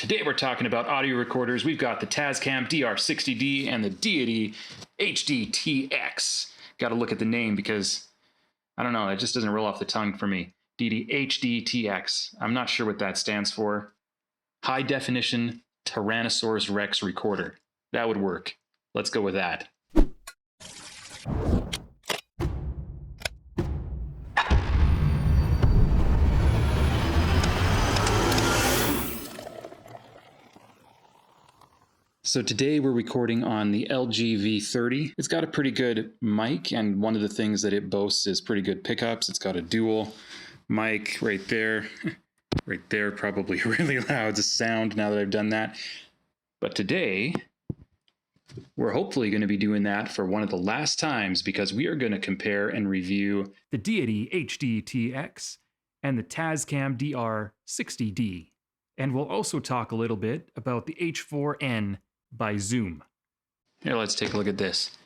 Today we're talking about audio recorders. We've got the Tascam DR-60D and the Deity HD-TX. Got to look at the name because, I don't know, it just doesn't roll off the tongue for me. Deity HD-TX. I'm not sure what that stands for. High Definition Tyrannosaurus Rex Recorder. That would work. Let's go with that. So today we're recording on the LG V30. It's got a pretty good mic, and one of the things that it boasts is pretty good pickups. It's got a dual mic right there. Right there, probably really loud sound now that I've done that. But today, we're hopefully going to be doing that for one of the last times because we are going to compare and review the Deity HD-TX and the Tascam DR-60D. And we'll also talk a little bit about the H4n by Zoom. Here, let's take a look at this.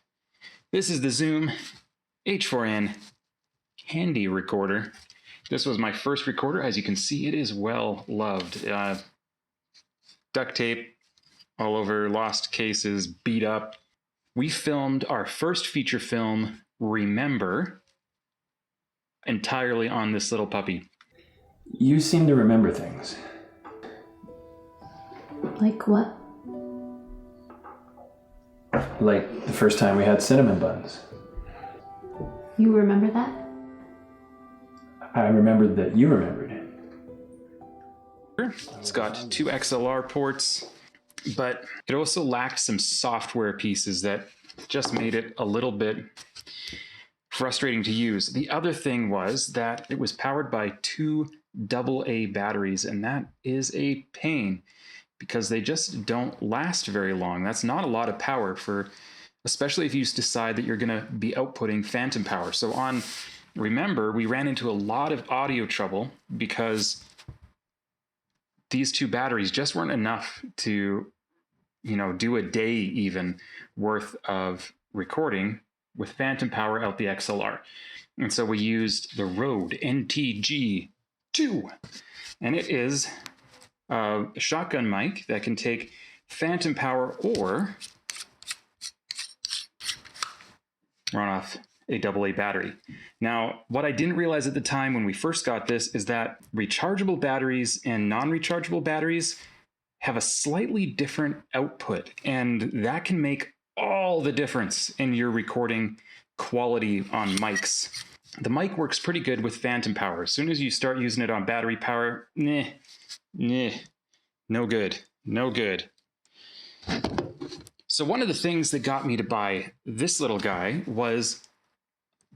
This is the Zoom H4n handy recorder. This was my first recorder. As you can see, it is well loved. Duct tape all over, lost cases, beat up. We filmed our first feature film, Remember, entirely on this little puppy. You seem to remember things. Like what? Like the first time we had cinnamon buns. You remember that? I remembered that you remembered it. It's got two XLR ports, but it also lacked some software pieces that just made it a little bit frustrating to use. The other thing was that it was powered by two AA batteries, and that is a pain because they just don't last very long. That's not a lot of power for, especially if you decide that you're gonna be outputting phantom power. So on Remember, we ran into a lot of audio trouble because these two batteries just weren't enough to, do a day even worth of recording with phantom power out the XLR. And so we used the Rode NTG2, and it is a shotgun mic that can take phantom power or run off a AA battery. Now, what I didn't realize at the time when we first got this is that rechargeable batteries and non-rechargeable batteries have a slightly different output, and that can make all the difference in your recording quality on mics. The mic works pretty good with phantom power. As soon as you start using it on battery power, no good, no good. So one of the things that got me to buy this little guy was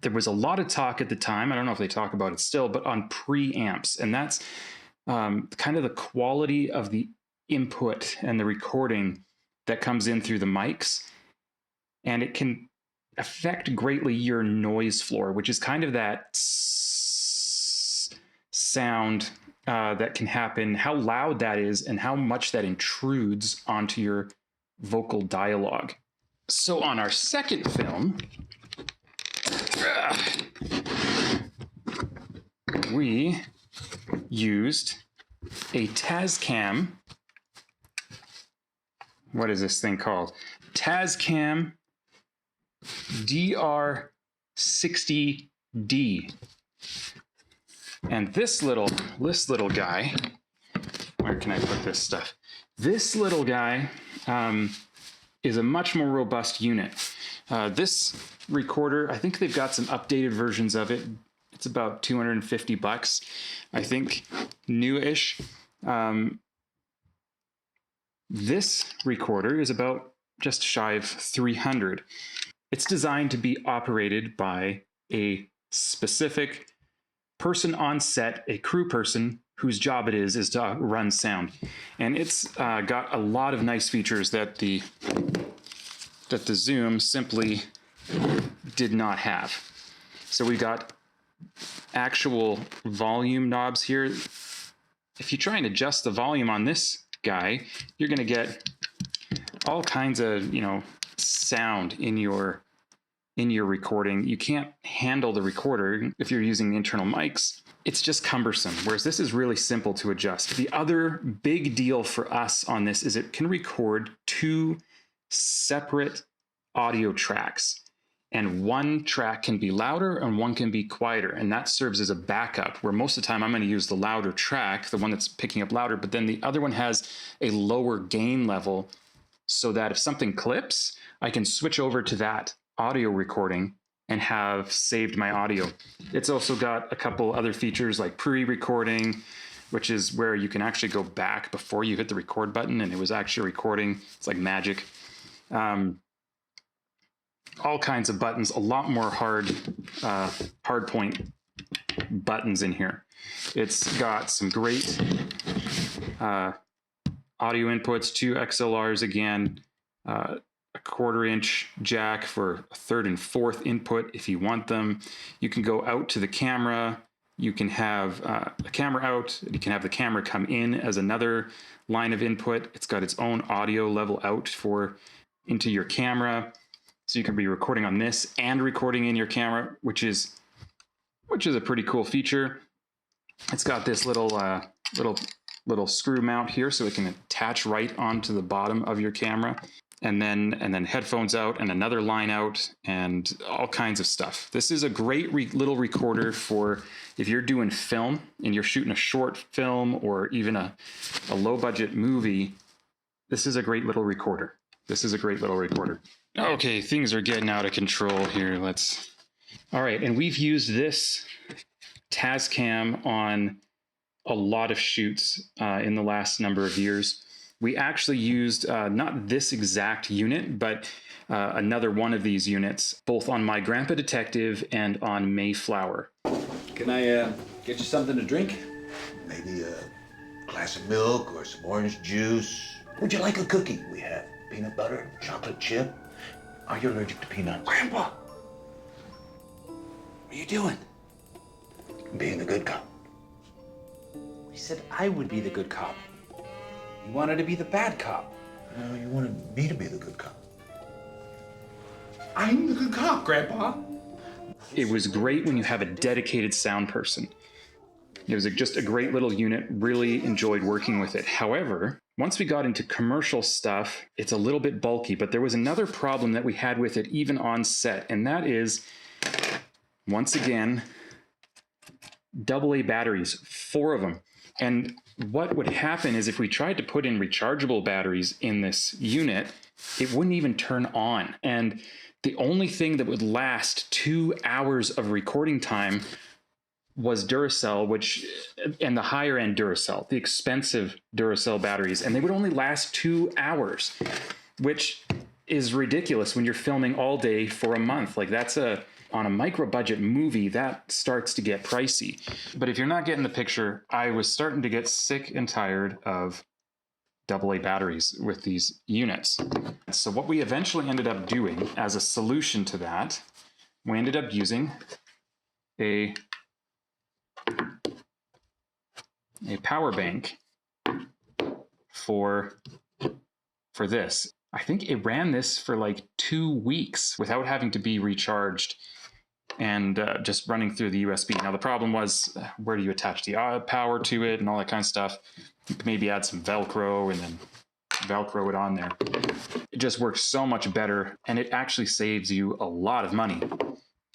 there was a lot of talk at the time, I don't know if they talk about it still, but on preamps. And that's kind of the quality of the input and the recording that comes in through the mics. And it can affect greatly your noise floor, which is kind of that sound that can happen, how loud that is, and how much that intrudes onto your vocal dialogue. So on our second film, we used a Tascam. What is this thing called? Tascam DR-60D. And this little guy, where can I put this stuff? This little guy is a much more robust unit. This recorder, I think they've got some updated versions of it. It's about $250, I think, new-ish. This recorder is about just shy of $300. It's designed to be operated by a specific person on set, a crew person whose job it is to run sound. And it's got a lot of nice features that the Zoom simply did not have. So we got actual volume knobs here. If you try and adjust the volume on this guy, you're going to get all kinds of, sound in your in your recording. You can't handle the recorder if you're using the internal mics. It's just cumbersome, whereas this is really simple to adjust. The other big deal for us on this is it can record 2 separate audio tracks. And one track can be louder and one can be quieter. And that serves as a backup, where most of the time I'm going to use the louder track, the one that's picking up louder, but then the other one has a lower gain level so that if something clips, I can switch over to that audio recording and have saved my audio. It's also got a couple other features like pre-recording, which is where you can actually go back before you hit the record button and it was actually recording. It's like magic. All kinds of buttons, a lot more hard point buttons in here. It's got some great audio inputs, 2 XLRs again, a 1/4 inch jack for a 3rd and 4th input if you want them. You can go out to the camera. You can have a camera out. You can have the camera come in as another line of input. It's got its own audio level out for into your camera. So you can be recording on this and recording in your camera, which is a pretty cool feature. It's got this little screw mount here, so it can attach right onto the bottom of your camera, and then headphones out and another line out and all kinds of stuff. This is a great little recorder for if you're doing film and you're shooting a short film or even a low budget movie. This is a great little recorder. Okay, things are getting out of control here. All right, and we've used this Tascam on a lot of shoots in the last number of years. We actually used not this exact unit, but another one of these units, both on My Grandpa Detective and on Mayflower. Can I get you something to drink? Maybe a glass of milk or some orange juice. Would you like a cookie? We have peanut butter, chocolate chip. Are you allergic to peanuts? Grandpa! What are you doing? Being a good cop. He said I would be the good cop. You wanted to be the bad cop. No, you wanted me to be the good cop. I'm the good cop, Grandpa. It was great when you have a dedicated sound person. It was just a great little unit, really enjoyed working with it. However, once we got into commercial stuff, it's a little bit bulky, but there was another problem that we had with it even on set, and that is, once again, AA batteries, 4 of them. And what would happen is if we tried to put in rechargeable batteries in this unit, it wouldn't even turn on. And the only thing that would last 2 hours of recording time was Duracell, and the higher end Duracell, the expensive Duracell batteries, and they would only last 2 hours, which is ridiculous when you're filming all day for a month. Like on a micro budget movie, that starts to get pricey. But if you're not getting the picture, I was starting to get sick and tired of AA batteries with these units. So what we eventually ended up doing as a solution to that, we ended up using a power bank for this. I think it ran this for like 2 weeks without having to be recharged and just running through the USB. Now the problem was, where do you attach the power to it and all that kind of stuff? You could maybe add some Velcro and then Velcro it on there. It just works so much better, and it actually saves you a lot of money.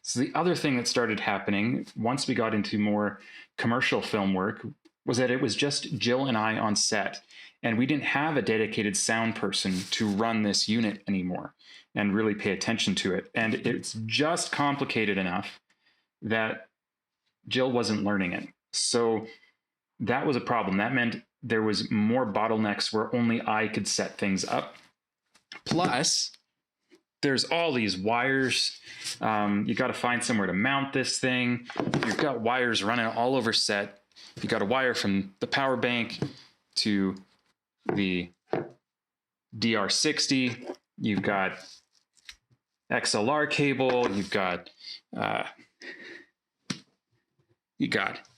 So the other thing that started happening once we got into more commercial film work was that it was just Jill and I on set, and we didn't have a dedicated sound person to run this unit anymore and really pay attention to it. And it's just complicated enough that Jill wasn't learning it. So that was a problem. That meant there was more bottlenecks where only I could set things up. Plus, there's all these wires. You got to find somewhere to mount this thing. You've got wires running all over set. You got a wire from the power bank to the DR-60. You've got XLR cable. You've got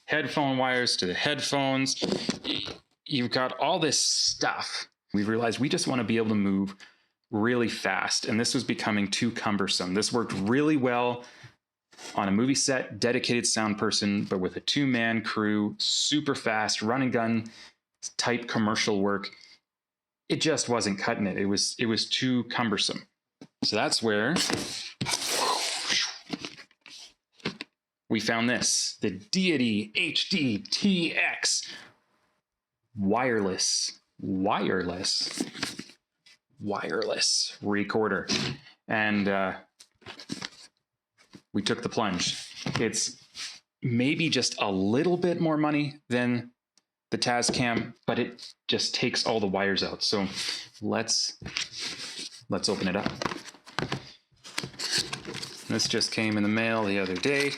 headphone wires to the headphones. You've got all this stuff. We've realized we just want to be able to move really fast, and this was becoming too cumbersome. This worked really well on a movie set, dedicated sound person, but with a 2-man crew, super fast, run and gun type commercial work, it just wasn't cutting it. It was too cumbersome. So that's where we found this, the Deity HD-TX wireless recorder. And we took the plunge. It's maybe just a little bit more money than the Tascam, but it just takes all the wires out. So let's open it up. This just came in the mail the other day.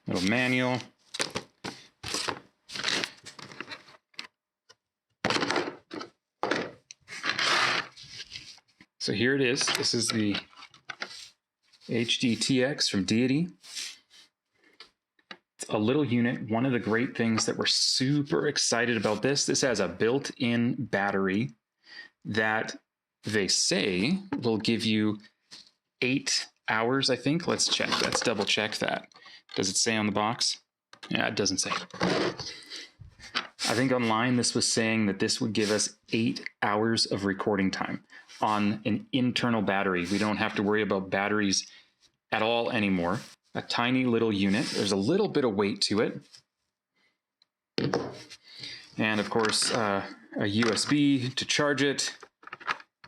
Little manual. So here it is. This is the HD-TX from Deity. It's a little unit. One of the great things that we're super excited about this has a built-in battery that they say will give you 8 hours, I think. Let's check. Let's double check that. Does it say on the box? Yeah, it doesn't say. I think online this was saying that this would give us 8 hours of recording time on an internal battery. We don't have to worry about batteries at all anymore. A tiny little unit. There's a little bit of weight to it. And of course, a USB to charge it.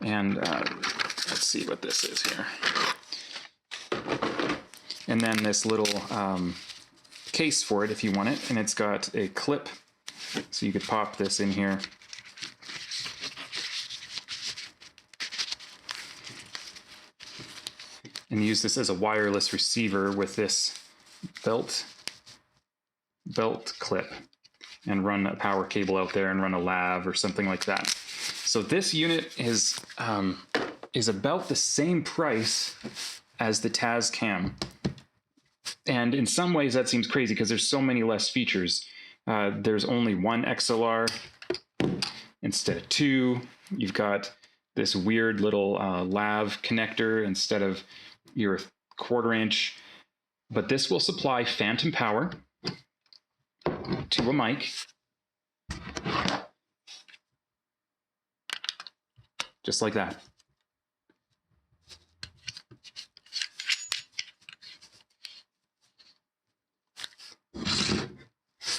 And let's see what this is here. And then this little case for it if you want it. And it's got a clip, so you could pop this in here. And use this as a wireless receiver with this belt clip, and run a power cable out there and run a lav or something like that. So this unit is about the same price as the Tascam. And in some ways that seems crazy because there's so many less features. There's only one XLR instead of 2. You've got this weird little lav connector instead of your 1/4 inch. But this will supply phantom power to a mic. Just like that.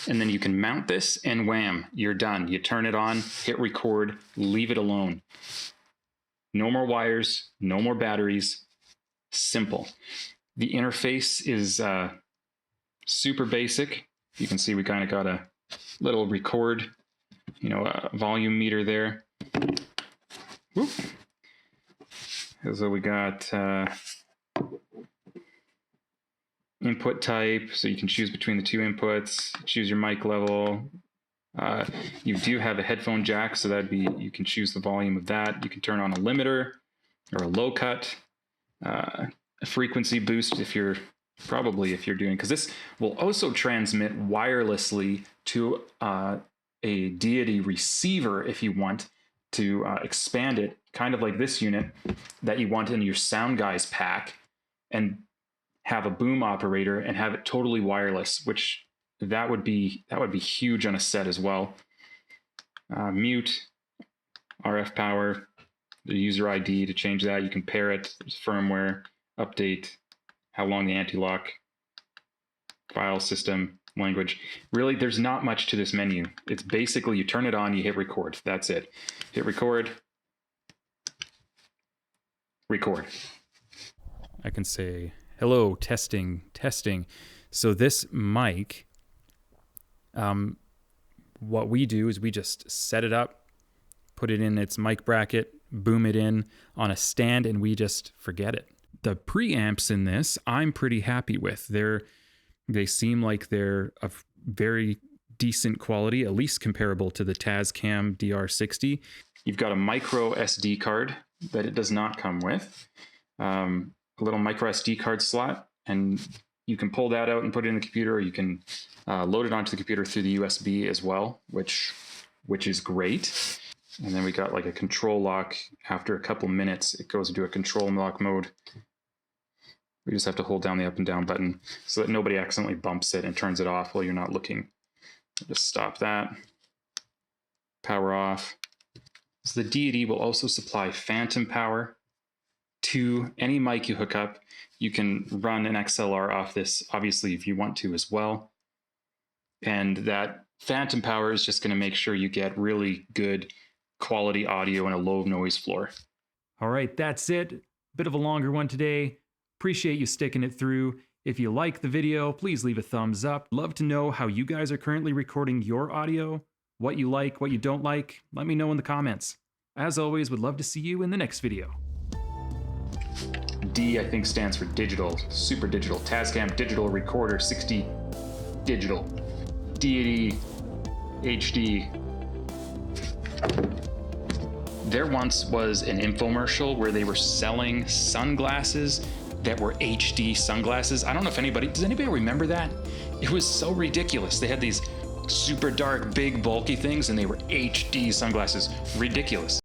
And then you can mount this and wham, you're done. You turn it on, hit record, leave it alone. No more wires, no more batteries. Simple. The interface is super basic. You can see we kind of got a little record, volume meter there. Whoop. So we got input type, so you can choose between the 2 inputs, choose your mic level. You do have a headphone jack, so you can choose the volume of that. You can turn on a limiter or a low cut, a frequency boost if you're doing, because this will also transmit wirelessly to a Deity receiver if you want to expand it, kind of like this unit that you want in your Sound Guys pack, and have a boom operator and have it totally wireless, which that would be huge on a set as well. Mute, RF power, the user ID to change that. You can pair it, there's firmware, update, how long the anti-lock, file system, language. Really, there's not much to this menu. It's basically you turn it on, you hit record. That's it. Hit record. Record. I can say, hello, testing. So this mic, what we do is we just set it up, put it in its mic bracket, boom it in on a stand, and we just forget it. The preamps in this, I'm pretty happy with. They seem like they're of very decent quality, at least comparable to the Tascam DR-60. You've got a micro SD card that it does not come with. A little micro SD card slot, and You can pull that out and put it in the computer, or you can load it onto the computer through the USB as well, which is great. And then we got like a control lock. After a couple minutes, it goes into a control lock mode. We just have to hold down the up and down button so that nobody accidentally bumps it and turns it off while you're not looking. Just stop that. Power off. So the Deity will also supply phantom power to any mic you hook up. You can run an XLR off this, obviously, if you want to as well. And that phantom power is just going to make sure you get really good quality audio in a low noise floor. All right, that's it. Bit of a longer one today. Appreciate you sticking it through. If you like the video, please leave a thumbs up. Love to know how you guys are currently recording your audio, what you like, what you don't like. Let me know in the comments. As always, would love to see you in the next video. D, I think, stands for digital, super digital. Tascam Digital Recorder 60 Digital. Deity HD. There once was an infomercial where they were selling sunglasses that were HD sunglasses. I don't know if does anybody remember that? It was so ridiculous. They had these super dark, big, bulky things, and they were HD sunglasses. Ridiculous.